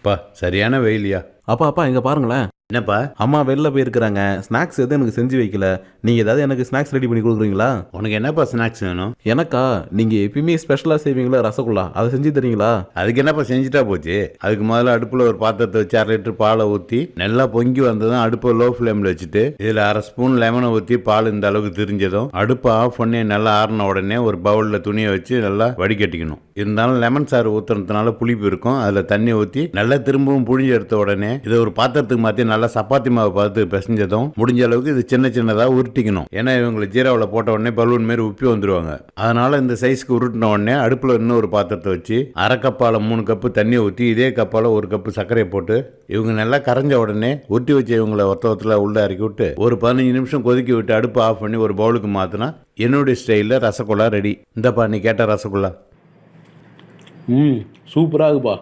பா சரியான வெயிலியா. அப்பா இங்க பாருங்களேன். என்னப்பா? அம்மா வெளில போயிருக்கிறாங்க. ஸ்நாக்ஸ் எதுவும் எனக்கு செஞ்சு வைக்கல. நீங்க ஏதாவது எனக்கு ஸ்நாக்ஸ் ரெடி பண்ணி கொடுக்குறீங்களா? உனக்கு என்னப்பா ஸ்நாக்ஸ் வேணும்? எனக்கா? நீங்க எப்பயுமே ஸ்பெஷலா செய்வீங்களா ரசகுல்லா, அதை செஞ்சு தரீங்களா? அதுக்கு என்னப்பா செஞ்சுட்டா போச்சு. அதுக்கு முதல்ல அடுப்புல ஒரு பாத்திரத்தை வச்சு 1/2 லிட்டர் பாலை ஊற்றி நல்லா பொங்கி வந்ததும் அடுப்பை லோ ஃப்ளேமில் வச்சுட்டு இதில் 1/2 ஸ்பூன் லெமனை ஊற்றி பால் இந்த அளவுக்கு திரிஞ்சதும் அடுப்பை ஆஃப் பண்ணி நல்லா ஆறின உடனே ஒரு பவுலில் துணியை வச்சு நல்லா வடிகட்டிக்கணும். இருந்தாலும் லெமன் சாறு ஊற்றுறதுனால புளிப்பு இருக்கும். அதில் தண்ணி ஊற்றி நல்லா திரும்பவும் புழிஞ்சு எடுத்த உடனே இதை ஒரு பாத்திரத்துக்கு மாற்றி நல்லா சப்பாத்தி மாவு பார்த்து பிசைஞ்சதும் முடிஞ்ச அளவுக்கு இது சின்ன சின்னதாக உருட்டிக்கணும். ஏன்னா இவங்களை ஜீராவில் போட்ட உடனே பலூன் மாரி உப்பி வந்துடுவாங்க. அதனால இந்த சைஸ்க்கு உருட்டின உடனே அடுப்பில் இன்னொரு பாத்திரத்தை வச்சு 1/2 கப்பால் 3 கப்பு தண்ணி ஊற்றி இதே கப்பால் 1 கப்பு சர்க்கரையை போட்டு இவங்க நல்லா கரைஞ்ச உடனே உருட்டி வச்சு இவங்களை ஒருத்தத்தில் உள்ள இறக்கி விட்டு ஒரு 15 நிமிஷம் கொதிக்க விட்டு அடுப்பு ஆஃப் பண்ணி ஒரு பவுலுக்கு மாற்றினா என்னுடைய ஸ்டைலில் ரசகுல்லா ரெடி. இந்தப்பா நீ கேட்ட ரசகுல்லா. சூப்பராக இருக்குப்பா.